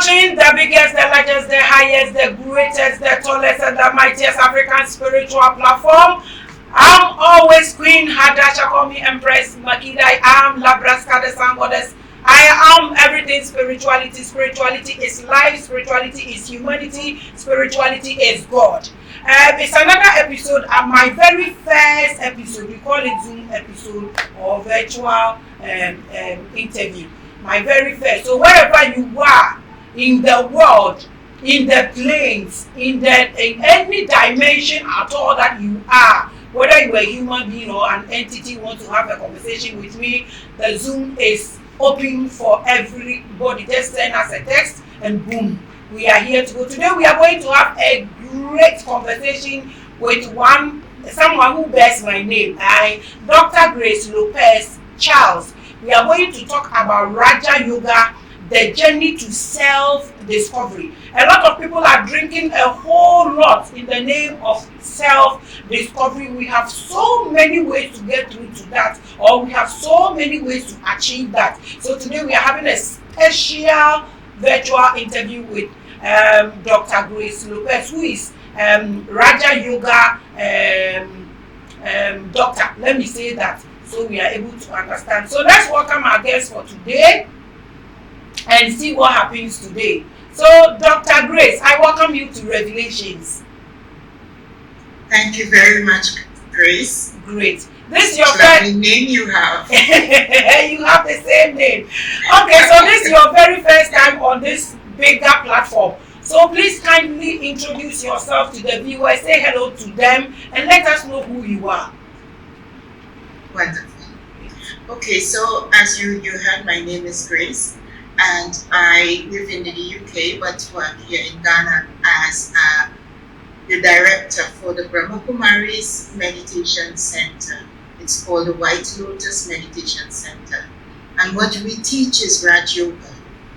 watching the biggest, the largest, the highest, the greatest, the tallest, and the mightiest African spiritual platform. I'm always Queen Hadasha, call me Empress Makida. I am Labraska, the Sun Goddess. I am everything spirituality. Spirituality is life, spirituality is humanity, spirituality is God. It's another episode, my very first episode. We call it Zoom episode or virtual interview. My very first. So wherever you are in the world, in the planes, in any dimension at all that you are, whether you are a human being or an entity want to have a conversation with me, the Zoom is open for everybody. Just send us a text and boom, we are here to go. Today we are going to have a great conversation with someone who bears my name, Dr. Grace Lopez Charles. We are going to talk about Raja Yoga, the journey to self-discovery. A lot of people are drinking a whole lot in the name of self-discovery. We have so many ways to get through to that, or we have so many ways to achieve that. So today we are having a special virtual interview with Dr. Grace Lopez, who is Raja Yoga doctor. Let me say that so we are able to understand. So let's welcome our guest for today and see what happens today. So, Dr. Grace, I welcome you to Revelations. Thank you very much, Grace. Great. This is your first name you have. You have the same name. Okay, so this is your very first time on this bigger platform. So please kindly introduce yourself to the viewers, say hello to them, and let us know who you are. Wonderful. Okay, so as you heard, my name is Grace. And I live in the UK but work here in Ghana as the director for the Brahma Kumaris Meditation Center. It's called the White Lotus Meditation Center. And what we teach is Raj Yoga.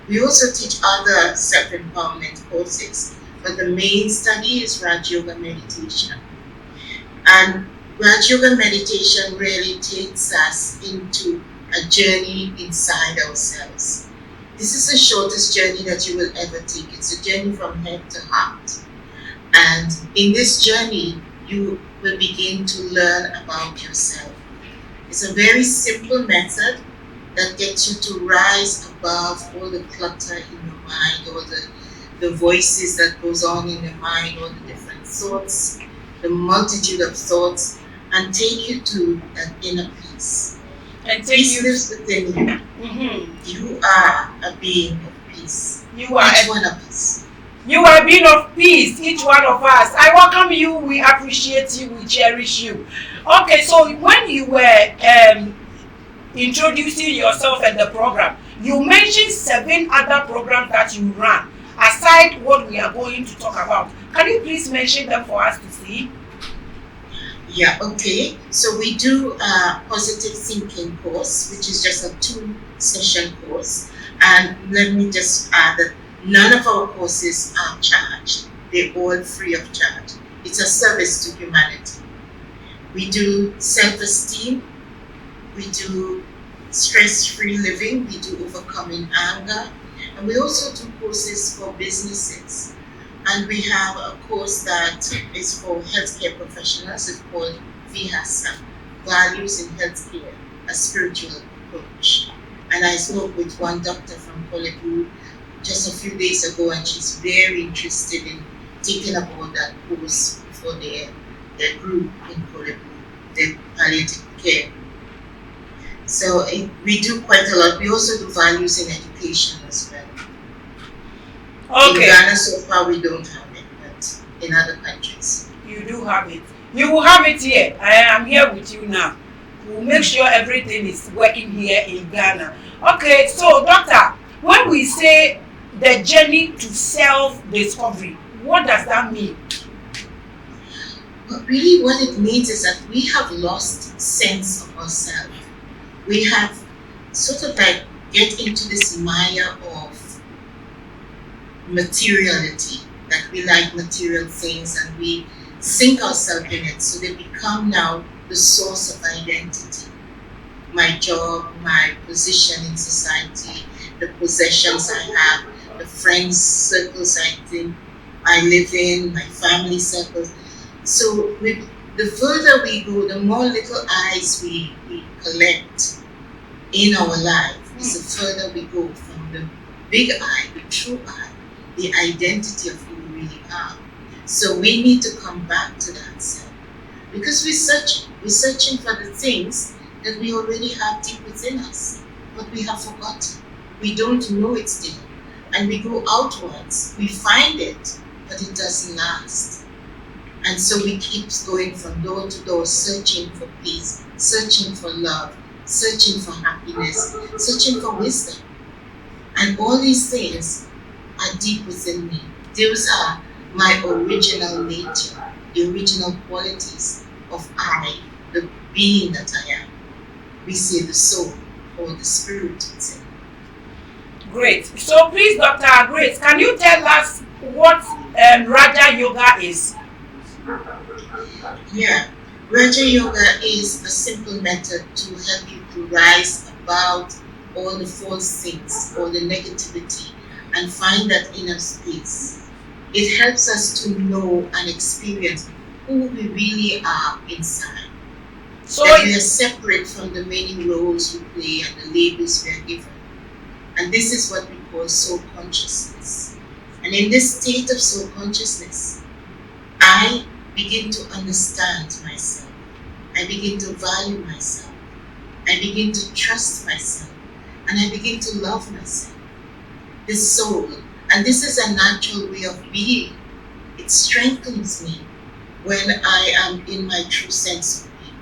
We also teach other self-empowerment courses, but the main study is Raj Yoga meditation. And Raj Yoga meditation really takes us into a journey inside ourselves. This is the shortest journey that you will ever take. It's a journey from head to heart. And in this journey, you will begin to learn about yourself. It's a very simple method that gets you to rise above all the clutter in your mind, all the voices that goes on in your mind, all the different thoughts, the multitude of thoughts, and take you to an inner peace. And peace lives within you. Mm-hmm. You are a being of peace. You are each one of us. You are a being of peace, each one of us. I welcome you. We appreciate you. We cherish you. Okay, so when you were introducing yourself and the program, you mentioned 7 other programs that you run aside what we are going to talk about. Can you please mention them for us to see? Yeah, okay. So we do a positive thinking course, which is just a 2-session course. And let me just add that none of our courses are charged. They're all free of charge. It's a service to humanity. We do self-esteem. We do stress-free living. We do overcoming anger. And we also do courses for businesses. And we have a course that is for healthcare professionals. It's called Vihasa, Values in Healthcare, a Spiritual Approach. And I spoke with one doctor from Kolebu just a few days ago, and she's very interested in taking about that course for their group in Kolebu, their palliative care. So we do quite a lot. We also do values in education as well. Okay. In Ghana, so far, we don't have it, but in other countries. You do have it. You will have it here. I am here with you now. We'll make sure everything is working here in Ghana. Okay, so doctor, when we say the journey to self-discovery, what does that mean? But really what it means is that we have lost sense of ourselves. We have sort of like get into this mire of materiality, that we like material things and we sink ourselves in it, so they become now the source of identity. My job, my position in society, the possessions I have, the friends circles I live in, my family circles. So the further we go, the more little eyes we collect in our life, is the further we go from the big I, the true I, the identity of who we really are. So we need to come back to that self. Because we're searching for the things that we already have deep within us, but we have forgotten. We don't know it's there. And we go outwards, we find it, but it doesn't last. And so we keep going from door to door, searching for peace, searching for love, searching for happiness, searching for wisdom. And all these things are deep within me. Those are my original nature, the original qualities of I, the being that I am. We say the soul or the spirit within. Great. So please, Dr. Grace, can you tell us what Raja Yoga is? Yeah, Raja Yoga is a simple method to help you to rise above all the false things, all the negativity, and find that inner space. It helps us to know and experience who we really are inside. So that we are separate from the many roles we play and the labels we are given. And this is what we call soul consciousness. And in this state of soul consciousness, I begin to understand myself. I begin to value myself. I begin to trust myself. And I begin to love myself. This soul, and this is a natural way of being. It strengthens me when I am in my true sense of being.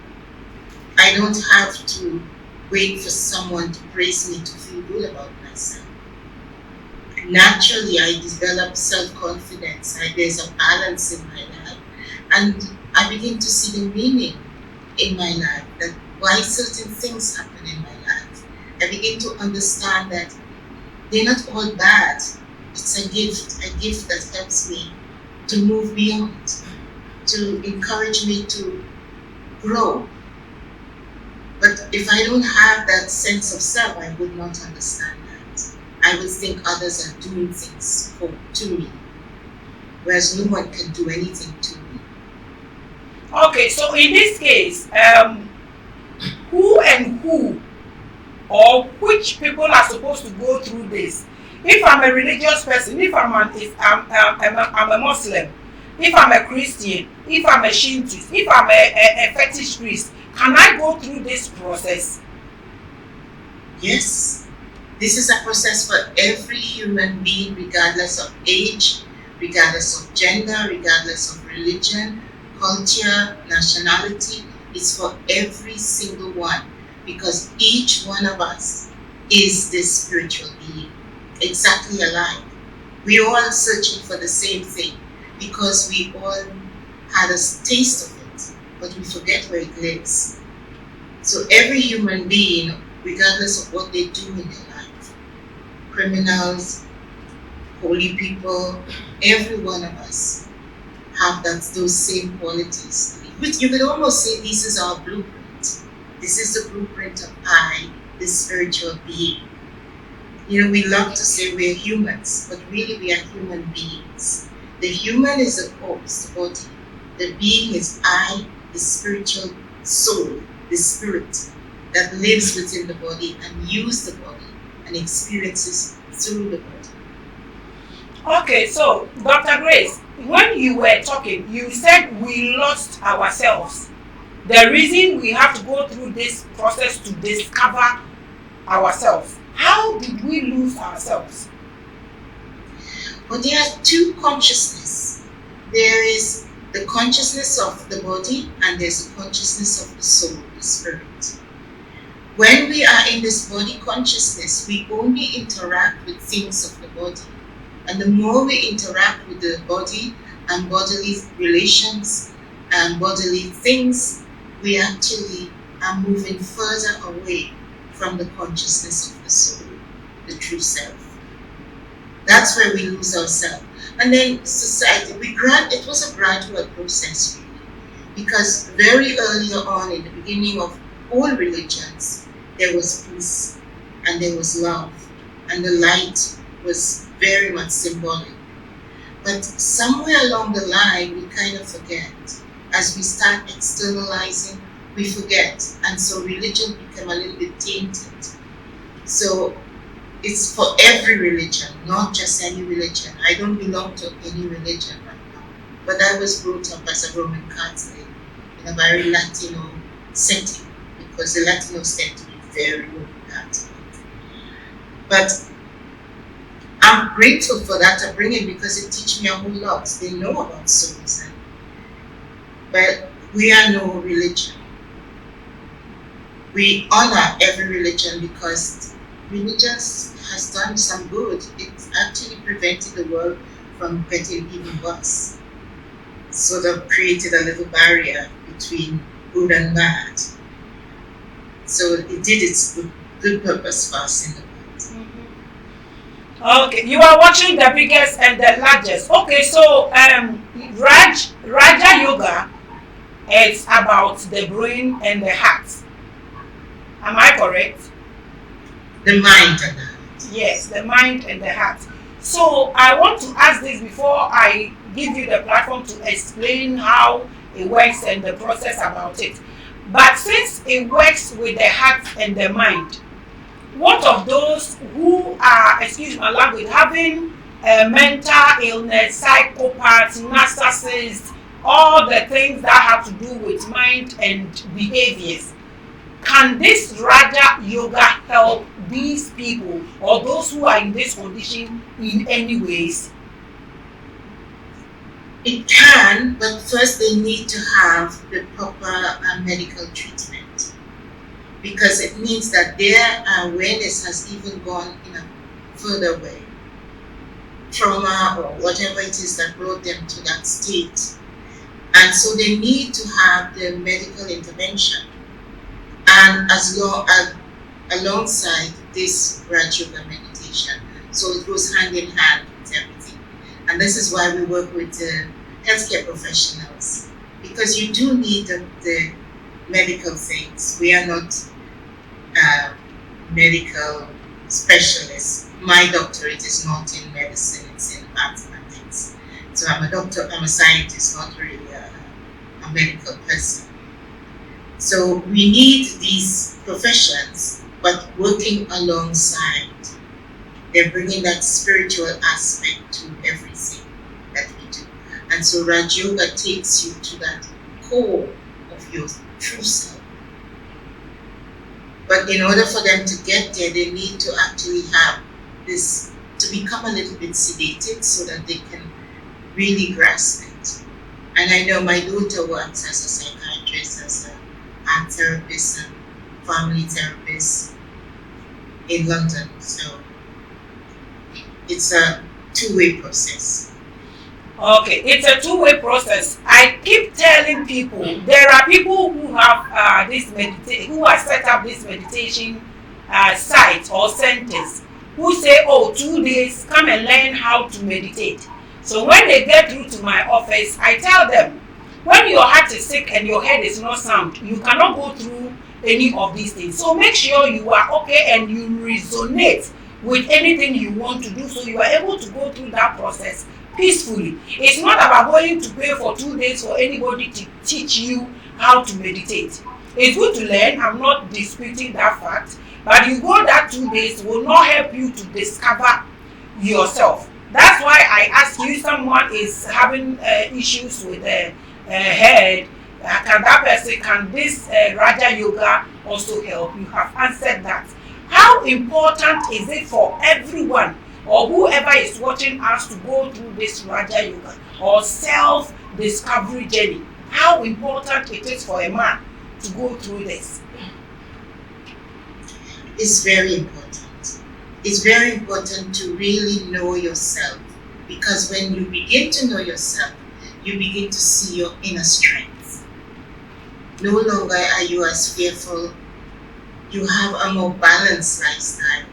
I don't have to wait for someone to praise me to feel good about myself. Naturally, I develop self-confidence. There's a balance in my life. And I begin to see the meaning in my life, that why certain things happen in my life. I begin to understand that they're not all bad. It's a gift that helps me to move beyond, to encourage me to grow. But if I don't have that sense of self, I would not understand that. I would think others are doing things to me, whereas no one can do anything to me. Okay, so in this case, who or which people are supposed to go through this? If I'm a religious person, if I'm a Muslim, if I'm a Christian, if I'm a Shintoist, if I'm a fetish priest, can I go through this process? Yes. This is a process for every human being, regardless of age, regardless of gender, regardless of religion, culture, nationality. It's for every single one, because each one of us is this spiritual being, exactly alike. We're all searching for the same thing, because we all had a taste of it, but we forget where it lives. So every human being, regardless of what they do in their life, criminals, holy people, every one of us have those same qualities. Which you could almost say this is our blueprint. This is the blueprint of I, this spiritual being. You know, we love to say we're humans, but really we are human beings. The human is the corpse, the body. The being is I, the spiritual soul, the spirit that lives within the body and uses the body and experiences through the body. Okay, so Dr. Grace, when you were talking, you said we lost ourselves. The reason we have to go through this process to discover ourselves. How did we lose ourselves? But there are two consciousness. There is the consciousness of the body and there's the consciousness of the soul, the spirit. When we are in this body consciousness, we only interact with things of the body. And the more we interact with the body and bodily relations and bodily things, we actually are moving further away from the consciousness of the soul, the true self. That's where we lose ourselves. And then society, it was a gradual process really, because very early on in the beginning of all religions, there was peace and there was love and the light was very much symbolic. But somewhere along the line, we kind of forget. As we start externalizing, we forget. And so religion become a little bit tainted. So it's for every religion, not just any religion. I don't belong to any religion right now. But I was brought up as a Roman Catholic in a very Latino setting, because the Latinos tend to be very Roman Catholic. But I'm grateful for that upbringing because it teaches me a whole lot. They know about suicide. But we are no religion. We honor every religion because religion has done some good. It actually prevented the world from getting even worse. Sort of created a little barrier between good and bad. So it did its good purpose for us in the world. Okay, you are watching the biggest and the largest. Okay, so Raja Yoga is about the brain and the heart. Am I correct? The mind and the heart. Yes, the mind and the heart. So I want to ask this before I give you the platform to explain how it works and the process about it. But since it works with the heart and the mind, what of those who are, excuse my language, having mental illness, psychopaths, narcissists, all the things that have to do with mind and behaviors? Can this Raja Yoga help these people or those who are in this condition in any ways? It can, but first they need to have the proper medical treatment, because it means that their awareness has even gone in a further way. Trauma or whatever it is that brought them to that state. And so they need to have the medical intervention. And alongside this Raj Yoga meditation. So it goes hand in hand with everything. And this is why we work with healthcare professionals, because you do need the medical things. We are not medical specialists. My doctorate is not in medicine, it's in mathematics. So I'm a doctor, I'm a scientist, not really a medical person. So we need these professions, but working alongside. They're bringing that spiritual aspect to everything that we do. And so Raj Yoga takes you to that core of your true self. But in order for them to get there, they need to actually have this, to become a little bit sedated so that they can really grasp it. And I know my daughter works as a psychiatrist, as an art therapist and family therapist in London. So it's a two-way process. Okay, it's a two-way process. I keep telling people there are people who have who have set up this meditation site or centers who say, "Oh, 2 days, come and learn how to meditate." So when they get through to my office, I tell them, when your heart is sick and your head is not sound, you cannot go through any of these things. So make sure you are okay and you resonate with anything you want to do, so you are able to go through that process peacefully. It's not about going to pay for 2 days for anybody to teach you how to meditate. It's good to learn, I'm not disputing that fact, but you go that 2 days will not help you to discover yourself. That's why I ask you, someone is having issues with the head, can this Raja Yoga also help? You have answered that. How important is it for everyone or whoever is watching us to go through this Raja Yoga or self-discovery journey? How important it is for a man to go through this? It's very important. It's very important to really know yourself, because when you begin to know yourself, you begin to see your inner strength. No longer are you as fearful. You have a more balanced lifestyle.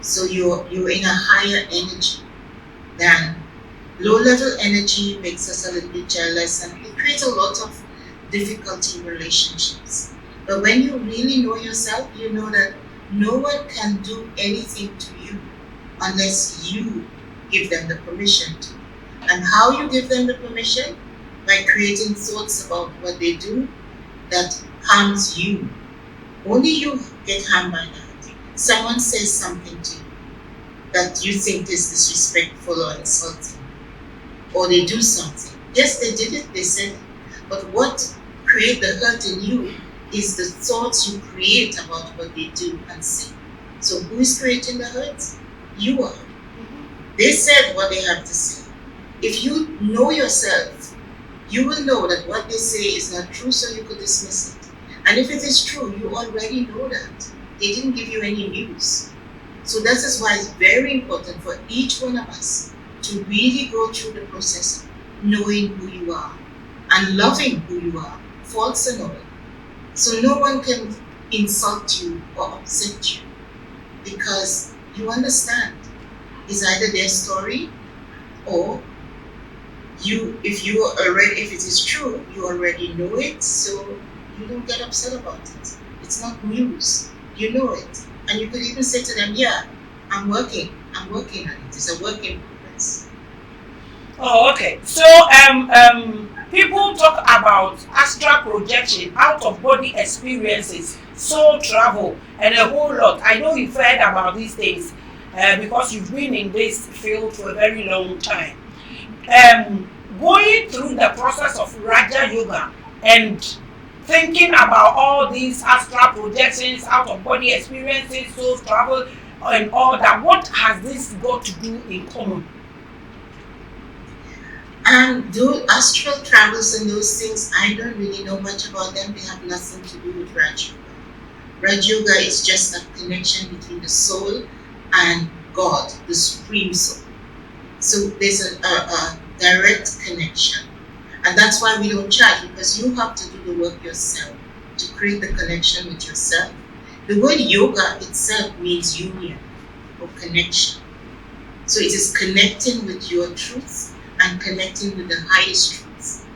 So you're in a higher energy than low level energy. Makes us a little bit jealous and it creates a lot of difficulty in relationships. But when you really know yourself, you know that no one can do anything to you unless you give them the permission to. And how you give them the permission? By creating thoughts about what they do that harms you. Only you get harmed by that. Someone says something to you that you think is disrespectful or insulting, or they do something. Yes, they did it, they said it. But what create the hurt in you is the thoughts you create about what they do and say. So who is creating the hurt? You are. They said what they have to say. If you know yourself, you will know that what they say is not true, so you could dismiss it. And if it is true, you already know that. They didn't give you any news. So that is why it's very important for each one of us to really go through the process of knowing who you are and loving who you are, faults and all. So no one can insult you or upset you because you understand it's either their story or if it is true, you already know it, so you don't get upset about it. It's not news. You know it. And you could even say to them, yeah, I'm working on it. It's a work in progress. Oh, okay. So, people talk about astral projection, out of body experiences, soul travel, and a whole lot. I know you've heard about these things because you've been in this field for a very long time. Going through the process of Raja Yoga and thinking about all these astral projections, out of body experiences, soul travel, and all that, what has this got to do in common? And those astral travels and those things, I don't really know much about them. They have nothing to do with Raj Yoga. Raj Yoga is just a connection between the soul and God, the Supreme Soul. So there's a direct connection. And that's why we don't charge, because you have to do the work yourself to create the connection with yourself. The word yoga itself means union or connection. So it is connecting with your truth and connecting with the highest truth.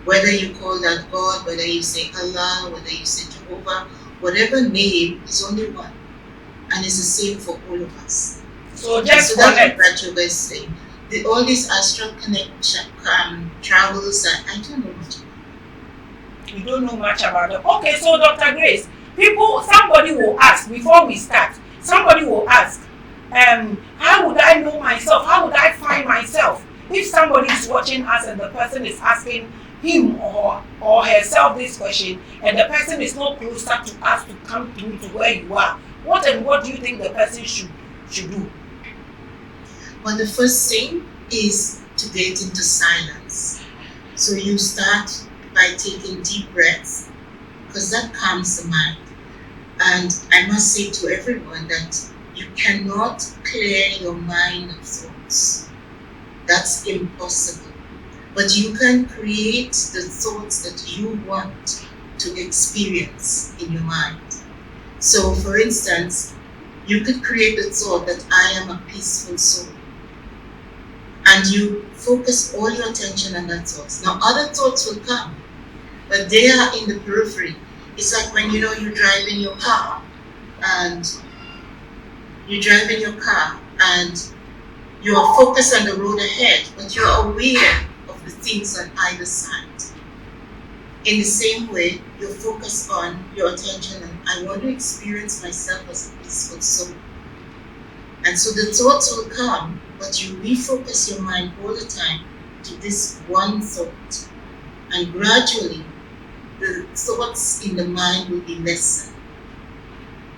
Whether you call that God, whether you say Allah, whether you say Jehovah, whatever name is only one. And it's the same for all of us. So that's what Raj Yoga is saying. All these astral connection travels, I don't know much about them. You don't know much about them. Okay, so Dr. Grace, somebody will ask, before we start, somebody will ask, how would I know myself? How would I find myself? If somebody is watching us and the person is asking him or herself this question, and the person is not closer to us to come through to where you are, what do you think the person should do? Well, the first thing is to get into silence. So you start by taking deep breaths, because that calms the mind. And I must say to everyone that you cannot clear your mind of thoughts. That's impossible. But you can create the thoughts that you want to experience in your mind. So, for instance, you could create the thought that I am a peaceful soul. And you focus all your attention on that thought. Now, other thoughts will come, but they are in the periphery. It's like when you drive in your car, and you are focused on the road ahead, but you are aware of the things on either side. In the same way, you focus on your attention on, I want to experience myself as a peaceful soul. And so the thoughts will come, but you refocus your mind all the time to this one thought. And gradually, the thoughts in the mind will be lessened.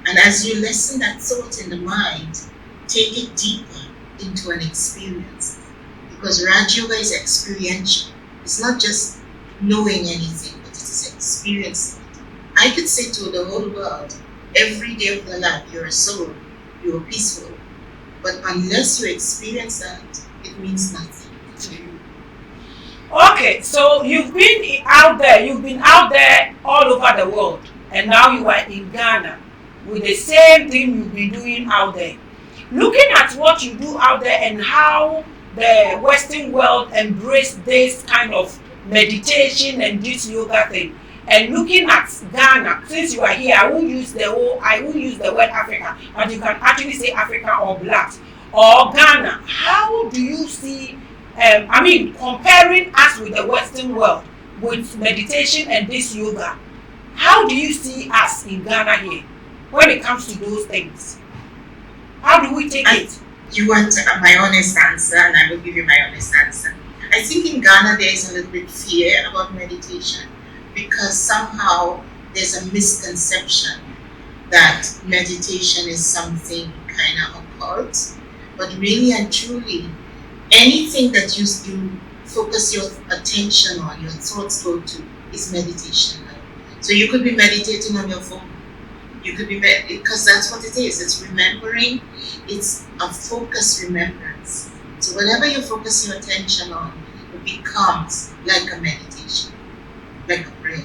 And as you lessen that thought in the mind, take it deeper into an experience. Because Raj Yoga is experiential. It's not just knowing anything, but it is experiencing it. I could say to the whole world, every day of your life, you're a soul, you're peaceful. But unless you experience that, it means nothing to you. Okay, so you've been out there all over the world, and now you are in Ghana with the same thing you've been doing out there. Looking at what you do out there and how the Western world embraced this kind of meditation and this yoga thing, and looking at Ghana, since you are here, I won't use the word Africa, but you can actually say Africa or blacks. or Ghana, how do you see, comparing us with the Western world with meditation and this yoga, how do you see us in Ghana here when it comes to those things? How do we take it? You want my honest answer, and I will give you my honest answer. I think in Ghana there is a little bit fear about meditation because somehow there's a misconception that meditation is something kind of occult, but really and truly, anything that you focus your attention on, your thoughts go to, is meditation. So you could be meditating on your phone. You could be because that's what it is. It's remembering. It's a focused remembrance. So whatever you focus your attention on, it becomes like a meditation, like a prayer.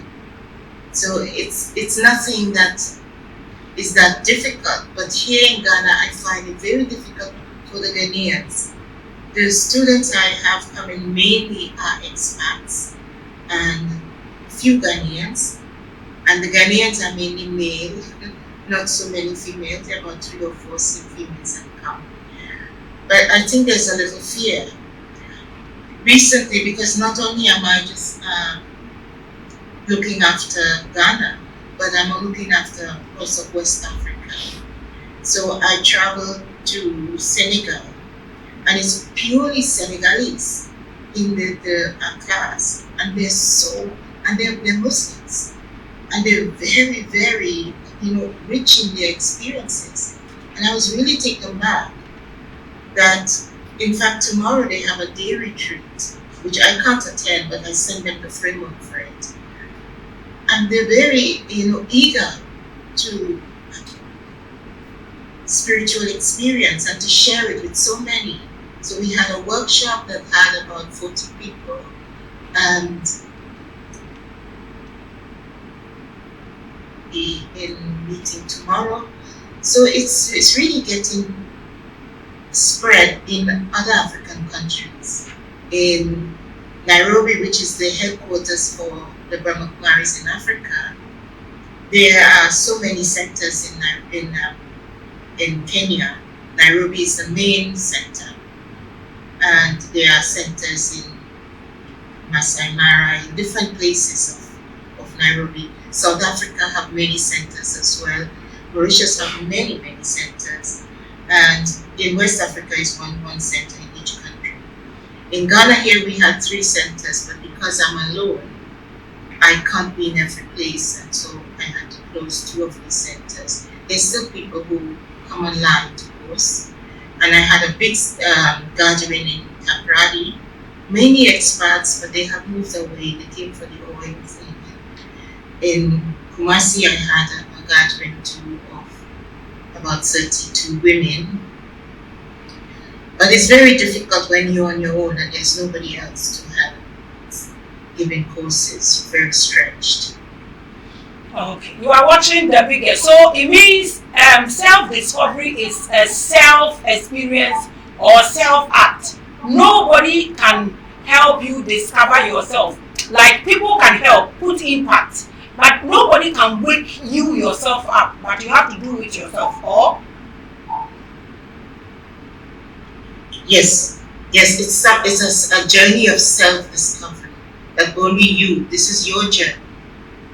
So it's nothing that is that difficult. But here in Ghana, I find it very difficult for the Ghanaians. The students I have coming mainly are expats and few Ghanaians. And the Ghanaians are mainly male, not so many females. There are about 3 or 4 females that come. But I think there's a little fear recently because not only am I just looking after Ghana, but I'm looking after also West Africa. So I traveled to Senegal, and it's purely Senegalese in the class, and they're Muslims. And they're very, very, rich in their experiences. And I was really taken back that, in fact, tomorrow they have a day retreat, which I can't attend, but I send them the framework for it. And they're very, eager to spiritual experience and to share it with so many. So we had a workshop that had about 40 people, and in meeting tomorrow. So it's really getting spread in other African countries. In Nairobi, which is the headquarters for the Brahma Kumaris in Africa, there are so many centers in Kenya. Nairobi is the main center, and there are centers in Masai Mara, in different places of Nairobi. South Africa have many centers as well. Mauritius have many, many centers. And in West Africa is one center in each country. In Ghana here we had 3 centers, but because I'm alone, I can't be in every place, and so I had to close 2 of these centers. There's still people who come online to course. And I had a big gathering in Tapradi. Many expats, but they have moved away. They came for the oil thing. In Kumasi, I had a gathering too of about 32 women. But it's very difficult when you're on your own and there's nobody else to have giving courses. Very stretched. Okay, you are watching the biggest. So it means self-discovery is a self-experience or self-act. Nobody can help you discover yourself. Like people can help, put impact. But nobody can wake you yourself up, but you have to do it yourself, or? Yes, it's a journey of self-discovery. That only you, this is your journey,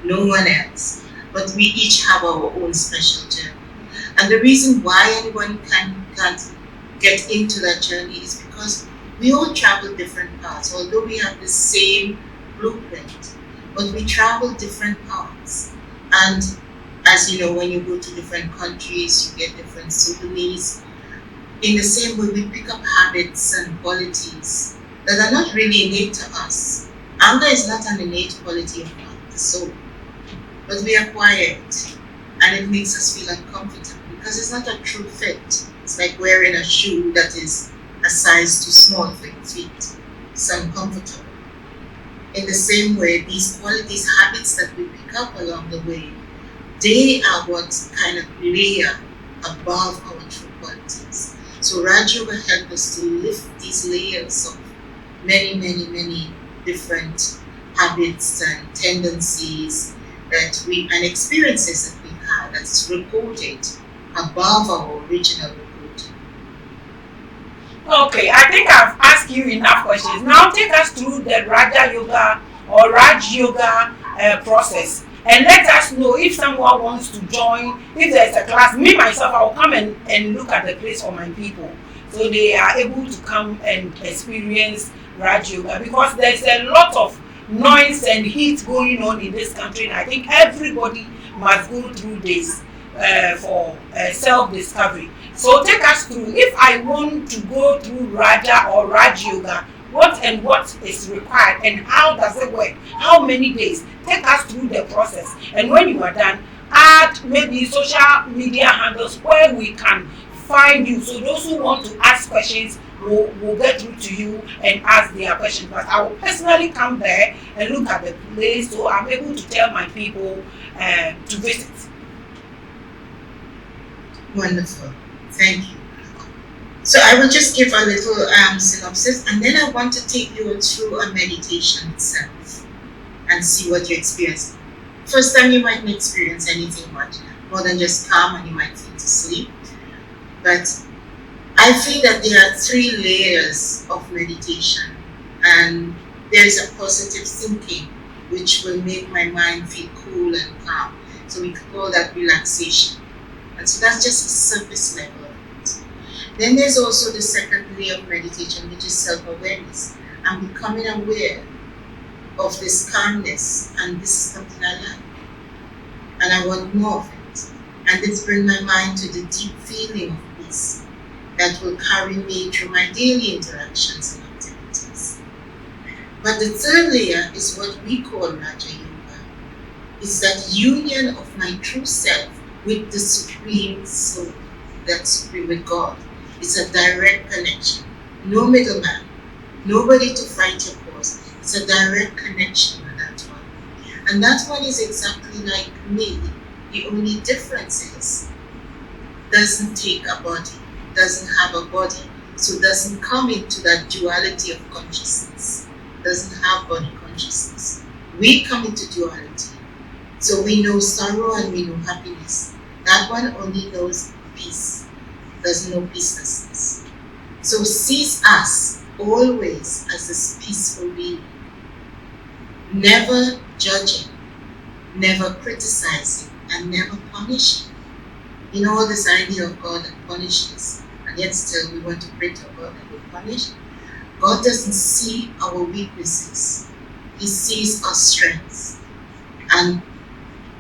no one else. But we each have our own special journey. And the reason why anyone can't get into that journey is because we all travel different paths, although we have the same blueprint. But we travel different paths. And as you know, when you go to different countries, you get different souvenirs. In the same way, we pick up habits and qualities that are not really innate to us. Anger is not an innate quality of the soul, but we acquire it, and it makes us feel uncomfortable because it's not a true fit. It's like wearing a shoe that is a size too small for your feet. It's uncomfortable. In the same way, these qualities, habits that we pick up along the way, they are what kind of layer above our true qualities. So Raj Yoga helped us to lift these layers of many, many, many different habits and tendencies and experiences that we had that's recorded above our original recording. Okay, I think I've asked you enough questions. Now take us through the Raja Yoga or Raj Yoga process. And let us know if someone wants to join, if there's a class. Me, myself, I will come and look at the place for my people. So they are able to come and experience Raj Yoga because there's a lot of noise and heat going on in this country. And I think everybody must go through this for self-discovery. So take us through. If I want to go through Raja or Raj Yoga, what is required and how does it work? How many days? Take us through the process. And when you are done, add maybe social media handles where we can find you. So those who want to ask questions will get through to you and ask their questions. But I will personally come there and look at the place so I'm able to tell my people to visit. Wonderful. Thank you. So I will just give a little synopsis, and then I want to take you through a meditation itself and see what you experience. First time you mightn't experience anything much, more than just calm, and you might feel to sleep. But I feel that there are 3 layers of meditation, and there's a positive thinking which will make my mind feel cool and calm. So we call that relaxation. And so that's just a surface level of it. Then there's also the second layer of meditation, which is self-awareness. I'm becoming aware of this calmness, and this is something I like. And I want more of it. And this brings my mind to the deep feeling of peace that will carry me through my daily interactions and activities. But the third layer is what we call Raja Yoga. It's that union of my true self with the Supreme Soul, that's supreme with God. It's a direct connection. No middleman, nobody to fight your cause. It's a direct connection with that one. And that one is exactly like me. The only difference is, doesn't take a body, doesn't have a body, so doesn't come into that duality of consciousness, doesn't have body consciousness. We come into duality. So we know sorrow and we know happiness. That one only knows peace, doesn't know peacelessness. So sees us always as this peaceful being, never judging, never criticizing, and never punishing. You know, this idea of God that punishes, and yet still we want to pray to God that will punish. God doesn't see our weaknesses, He sees our strengths. And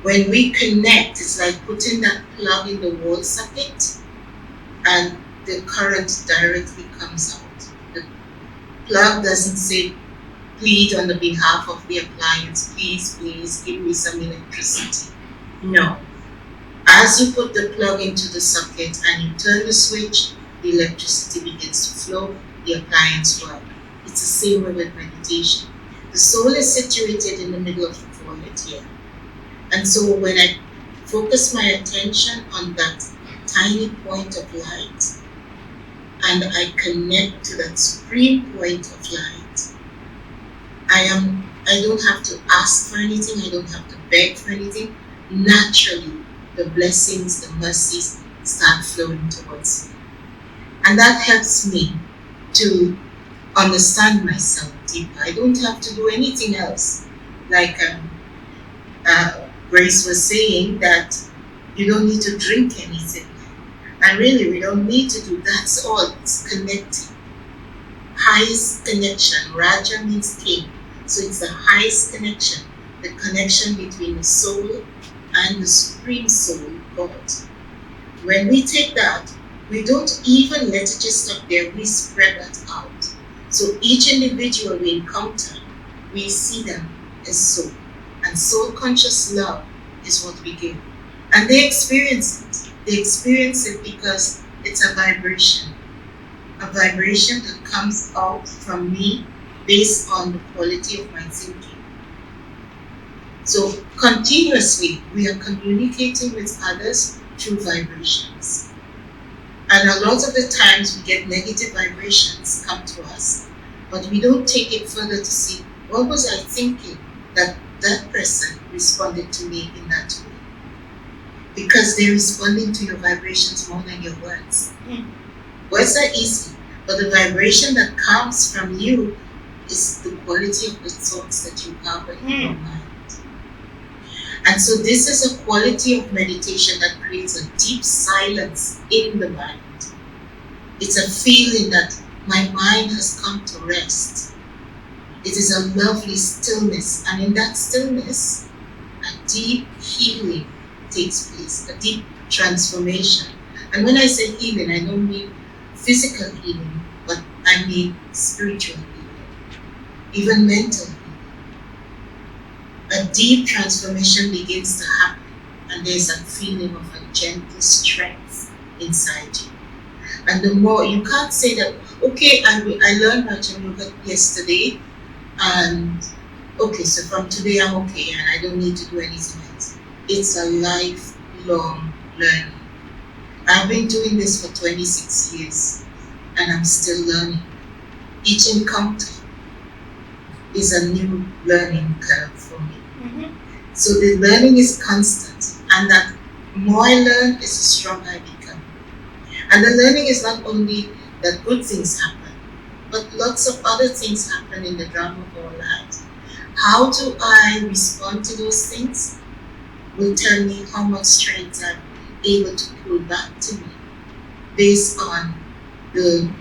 when we connect, it's like putting that plug in the wall socket and the current directly comes out. The plug doesn't say, plead on the behalf of the appliance, please give me some electricity. No. As you put the plug into the socket and you turn the switch, the electricity begins to flow, the appliance works. It's the same way with meditation. The soul is situated in the middle of the forehead here. And so when I focus my attention on that tiny point of light, and I connect to that supreme point of light, I don't have to ask for anything, I don't have to beg for anything. Naturally, the blessings, the mercies start flowing towards me. And that helps me to understand myself deeper. I don't have to do anything else. Like Grace was saying that you don't need to drink anything. And really, we don't need to do, that's all, it's connecting. Highest connection, Raja means king. So it's the highest connection, the connection between the soul and the supreme soul, God. When we take that, we don't even let it just stop there, we spread that out. So each individual we encounter, we see them as soul. And soul conscious love is what we give. And they experience it. They experience it because it's a vibration that comes out from me based on the quality of my thinking. So continuously, we are communicating with others through vibrations. And a lot of the times we get negative vibrations come to us, but we don't take it further to see, what was I thinking that that person responded to me in that way? Because they're responding to your vibrations more than your words. Words are easy, But the vibration that comes from you is the quality of the thoughts that you have in your mind. And so this is a quality of meditation that creates a deep silence in the mind. It's a feeling that my mind has come to rest. It is a lovely stillness, and in that stillness, a deep healing takes place, a deep transformation. And when I say healing, I don't mean physical healing, but I mean spiritual healing, even mental healing. A deep transformation begins to happen, and there's a feeling of a gentle strength inside you. And the more, you can't say that, okay, I learned Raja Yoga yesterday, and okay, so from today I'm okay and I don't need to do anything else. It's a lifelong learning. I've been doing this for 26 years and I'm still learning. Each encounter is a new learning curve for me. So the learning is constant, and that more I learn, is the stronger I become. And the learning is not only that good things happen, but lots of other things happen in the drama of our lives. How do I respond to those things will tell me how much strength I'm able to pull back to me based on the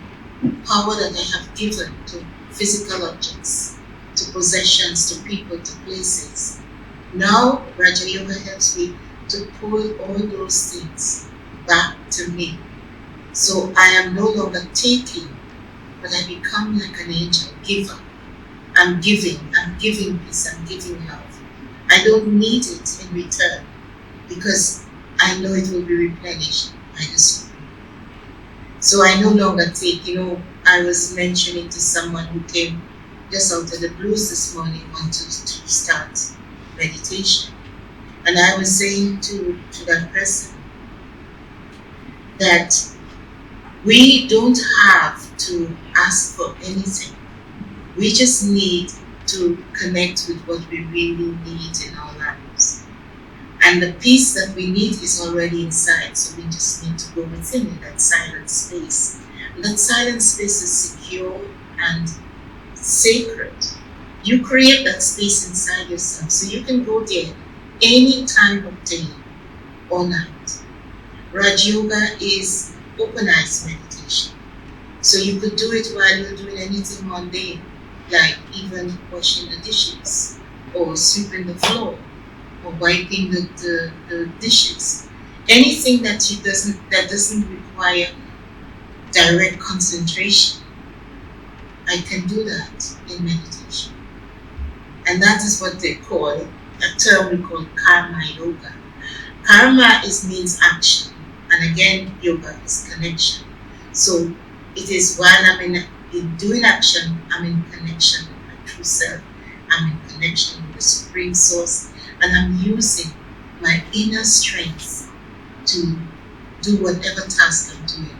power that I have given to physical objects, to possessions, to people, to places. Now, Raja Yoga helps me to pull all those things back to me. So I am no longer taking, but I become like an angel giver. I'm giving peace, I'm giving love. I don't need it in return because I know it will be replenished by the Supreme. So I no longer take, I was mentioning to someone who came just out of the blues this morning, wanted to start meditation. And I was saying to that person that we don't have to ask for anything. We just need to connect with what we really need in our lives. And the peace that we need is already inside, so we just need to go within in that silent space. And that silent space is secure and sacred. You create that space inside yourself, so you can go there any time of day or night. Raj Yoga is open eyes meditation. So you could do it while you're doing anything mundane, like even washing the dishes, or sweeping the floor, or wiping the dishes. Anything that doesn't require direct concentration, I can do that in meditation. And that is what they call, a term we call karma yoga. Karma means action, and again, yoga is connection. So it is while I'm in doing action, I'm in connection with my true self. I'm in connection with the Supreme Source, and I'm using my inner strength to do whatever task I'm doing.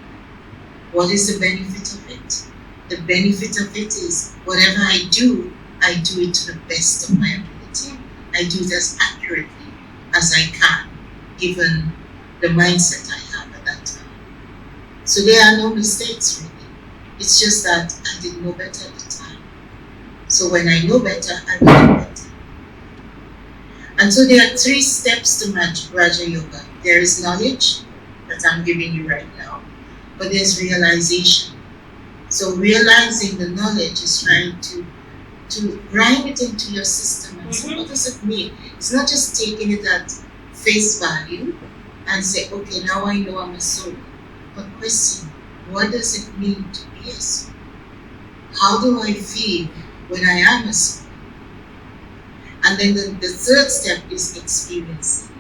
What is the benefit of it? The benefit of it is whatever I do it to the best of my ability. I do it as accurately as I can, given the mindset I have at that time. So there are no mistakes really. It's just that I didn't know better at the time. So when I know better, I will do better. And so there are 3 steps to Raja Yoga. There is knowledge that I'm giving you right now, but there's realization. So realizing the knowledge is trying to grind it into your system and say, what does it mean? It's not just taking it at face value and say, okay, now I know I'm a soul. But question, what does it mean to be a soul? How do I feel when I am a soul? And then the 3rd step is experiencing.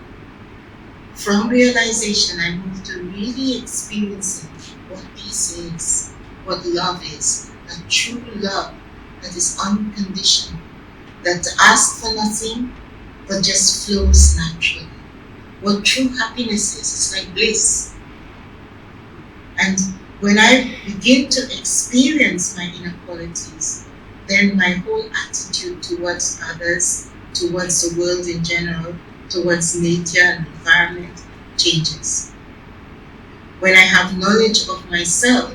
From realization, I move to really experiencing what peace is, what love is, a true love that is unconditional, that asks for nothing but just flows naturally. What true happiness is, it's like bliss. And when I begin to experience my inner qualities, then my whole attitude towards others, towards the world in general, towards nature and environment changes. When I have knowledge of myself,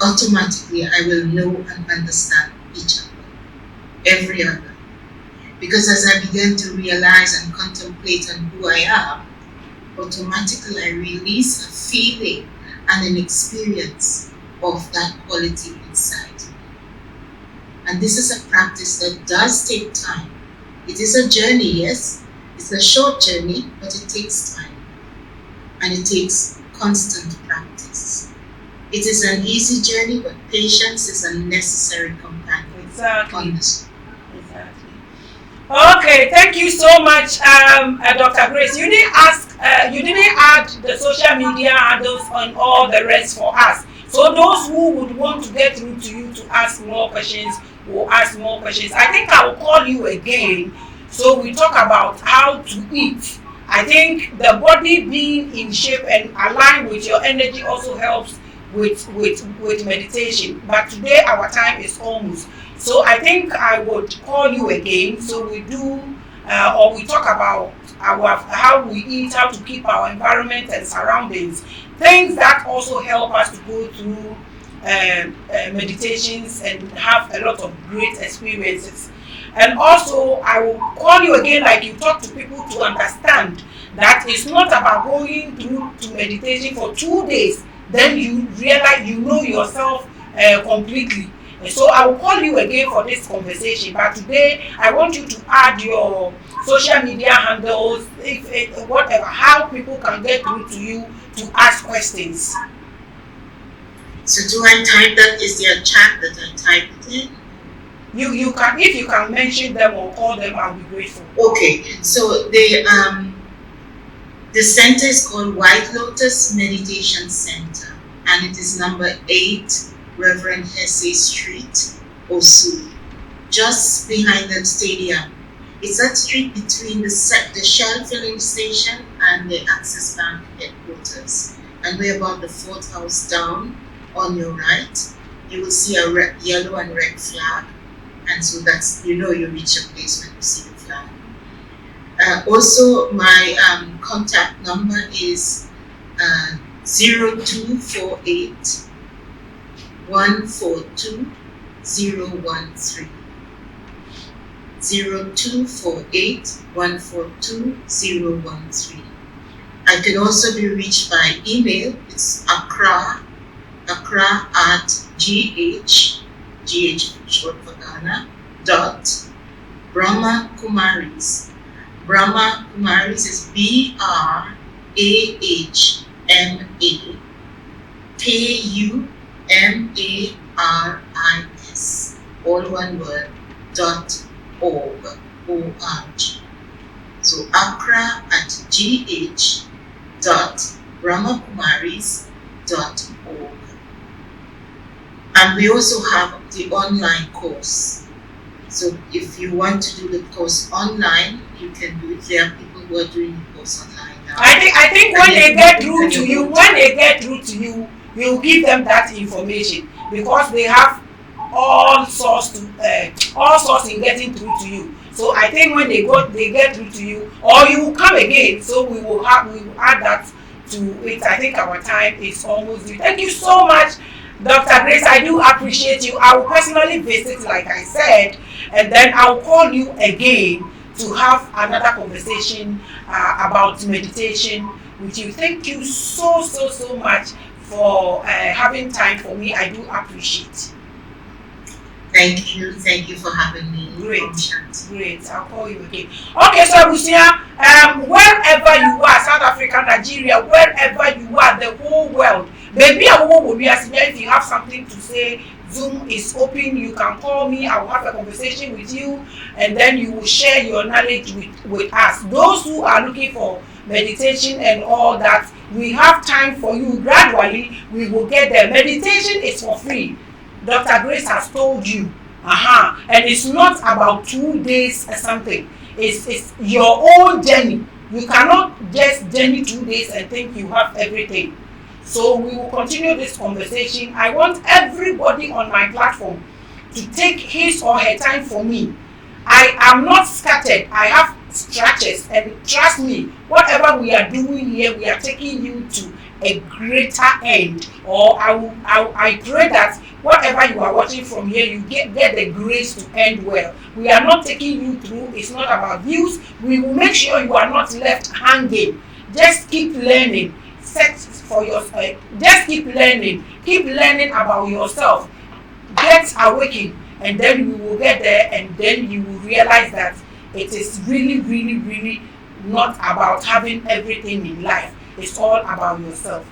automatically I will know and understand each other, every other. Because as I began to realize and contemplate on who I am, automatically I release a feeling and an experience of that quality inside me. And this is a practice that does take time. It is a journey, yes. It's a short journey, but it takes time. And it takes constant practice. It is an easy journey, but patience is a necessary companion. Exactly. On this. Exactly. Okay, thank you so much, Dr. Grace. You didn't add the social media handles on all the rest for us. So those who would want to get through to you to ask more questions will ask more questions. I think I will call you again so we talk about how to eat. I think the body being in shape and aligned with your energy also helps with meditation. But today our time is almost. So I think I would call you again so we do or we talk about how we eat, how to keep our environment and surroundings, things that also help us to go through meditations and have a lot of great experiences. And also, I will call you again, like you talk to people to understand that it's not about going through to meditation for 2 days, then you realize you know yourself completely. And so I will call you again for this conversation. But today, I want you to add your social media handles, whatever, how people can get through to you to ask questions. So do I type that? Is there a chat that I type it in? You can, if you can mention them or call them, I'll be grateful. Okay, so the center is called White Lotus Meditation Center, and it is number 8 Reverend Hesse Street, Osu, just behind the stadium. It's that street between the Shell filling station and the Access Bank headquarters, and we're about the 4th house down on your right. You will see a yellow and red flag, and so that's, you reach a place when you see the flag. Also, my contact number is 0248 142 013. 0248 142 013. I can also be reached by email. It's Accra at GH short for Ghana, .Brahma Kumaris. Brahma Kumaris is BRAHMAKUMARIS, all one word, .org. So Accra at gh.brahmakumaris.org. And we also have the online course. So if you want to do the course online, you can do it. There are people who are doing the course online now. I think when they get through to you, you give them that information because they have all sorts in getting through to you. So I think when they get through to you, or you will come again. So we will add that to it. I think our time is almost due. Thank you so much, Dr. Grace. I do appreciate you. I will personally visit, like I said, and then I'll call you again to have another conversation about meditation with you. Thank you so much for having time for me. I do appreciate. Thank you for having me. Great. I'll call you again. Okay, so Abusia, wherever you are, South Africa, Nigeria, wherever you are, the whole world, maybe if you have something to say, Zoom is open. You can call me. I will have a conversation with you, and then you will share your knowledge with us. Those who are looking for meditation and all that, we have time for you. Gradually, we will get there. Meditation is for free. Dr. Grace has told you. And it's not about 2 days or something. It's your own journey. You cannot just journey 2 days and think you have everything. So we will continue this conversation. I want everybody on my platform to take his or her time for me. I am not scattered. I have structures, and trust me, whatever we are doing here, we are taking you to a greater end. Or I pray that whatever you are watching from here, you get the grace to end well. We are not taking you through. It's not about views. We will make sure you are not left hanging. Just keep learning. Set for yourself. Just keep learning. Keep learning about yourself. Get awakened, and then you will get there, and then you will realize that it is really not about having everything in life. It's all about yourself.